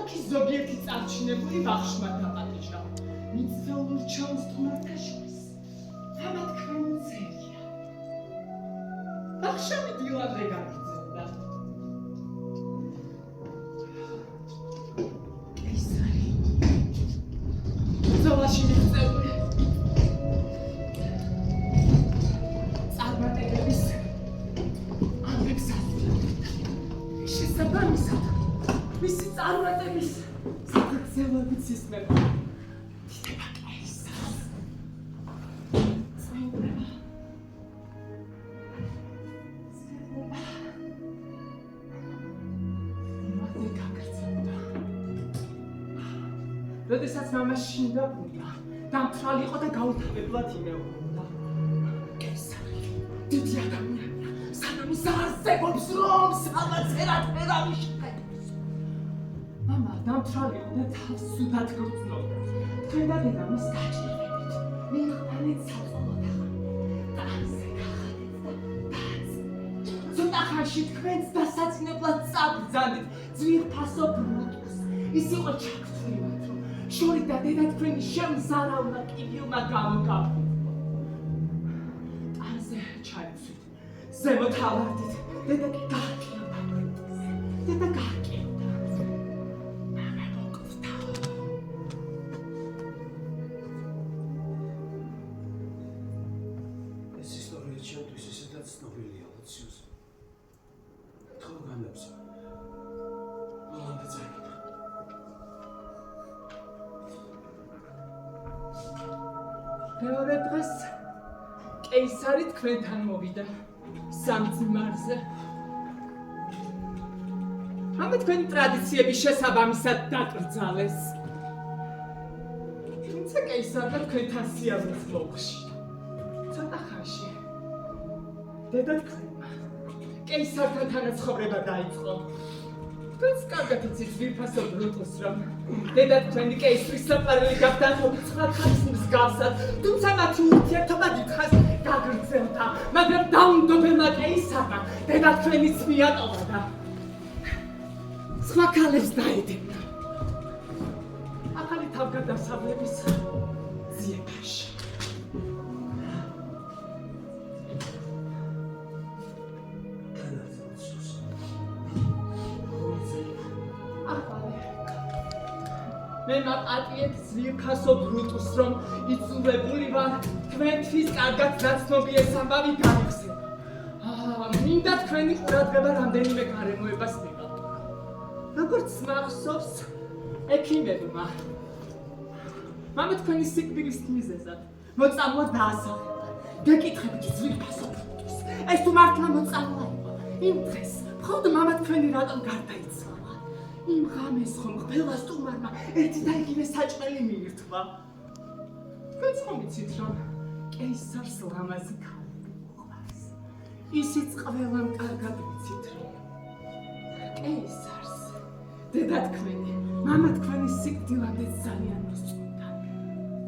ქალაქის ზოგიერთი წარჩინებული ბავშვმა დაპატიჟა. მიწვეულ ჩაუს თუმართა შორის. ამა თქვენი წერია. ბავშვი დილადრე გაგრძელდა. კეისარი. ზოლაში მიღწეული. წარმატებების ამბებს აცნობდა. შესაბამისად, მისი წარმატების საგრძელებიც ისმება. დიდება კეისარს. წვეულება. მათე გაგრძელდა. როდესაც მამა შინდაბრუნდა, დამთრალი იყო და გაუთავებლად იმეორებდა. კეისარი, დიდი ადამიანია, სანამ ის არსებობს, რომ სამაცერად ვერავის შეხედოს. მამა დამთრალი იყო და თავს სუდად გრძნობდა. თქვენ და დედა მის გაჭირვებით მიღწევით საწყობოთა. და ამზე გახადეთ და დაძ. ცოტა ხანში თქვენს დასაცინებლად წაბრძანდით ძვირფასო ბრუტოს. ის იყო ჩაქცევად, რომ შორი და დედა თქვენი შემზარავნა კიბილმა გამოგაფრთხილდა. ტანზე ჩაიცვით, ზემოთ ავარდით, დედა კი გააკირავდა ბრუტოს. დედა გააკირავდა. მამა მოკვდა. ეს ისტორია ჩემთვის ისედაც ცნობილია, ლუციუს. თუ განაψა. ბოლომდე წაიგდა. მეორე დღეს კეისარი თქვენთან მოვიდა სამძიმარზე. ამა თქვენი ტრადიციების შესაბამისად დაკრძალეს. თუმცა კეისარმა თქვენთან სიამოვნებას მოუხშია. ცოტა ხანში დედა თქვენმა კეისართან თანაცხოვრება დაიწყო. თქვენს კარგად იცით ძვირფასო ბრუტოს, რომ დედა თქვენი კეისრის საყვარელი გახდა სხვა ხანის მსგავსად, თუმცა მათი ურთიერთობა დიდხანს გაგრძელდა, მაგრამ დაუნდობელმა კეისარმა დედა თქვენიც მიატოვა და სხვა ქალებს დაედევნა. ახალი თავგადასავლების ძიებაში. მე მაპატიეთ ძვირფასო ბრუტუს, რომ იწურებული ვარ თქვენთვის კარგად ნაცნობი ეს ამბავი გაიხსენა. მინდა თქვენი ყურადღება რამდენიმე გარემოებას მივატოვო. როგორც მახსოვს, ექიმებმა მამა თქვენი სიკვდილის მიზეზად მოწამლა დაასახელა. გეკითხებით ძვირფასო ბრუტუს, ეს თუ მართლა მოწამლა იყო? იმ დღეს მხოლოდ მამა თქვენი რატომ გარდაიცვალა? იმ ღამეს ხომ ყველა სტუმარმა ერთი და იგივე საჭმელი მიირთვა. თქვენც ხომ იცით, რომ კეისარს ლამაზი ქალი უყვარს. ისიც ყველამ კარგად იცით, რომ კეისარს დედა თქვენი, მამა თქვენი სიკვდილამდე ძალიან მოსწონდა.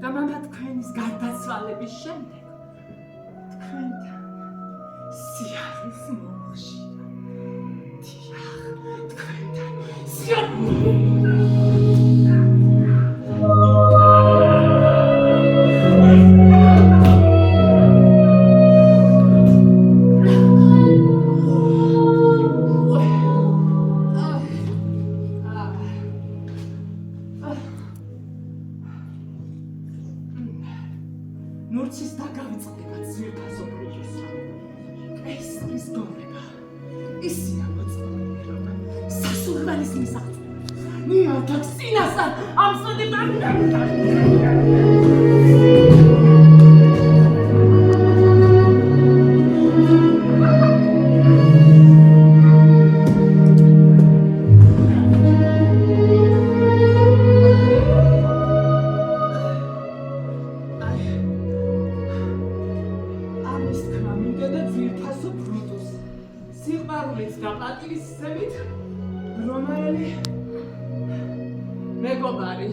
და მამა თქვენის გარდაცვალების შემდეგ თქვენთან სიარულს მოუხშია. დიახ, თქვენთან ნურცის დაგავიწყდება ძვირფასო ბრუტუს. კეისრის გონება ისია მოწმული, რომ სასურველის მისაღწევად ნიავთაკ სინასთან ამსვედებდა. ამის თქმა მინდოდა ძვირფასო ბრუტუს სიყვარულით და პატივისცემით რომაელი მეგობარი.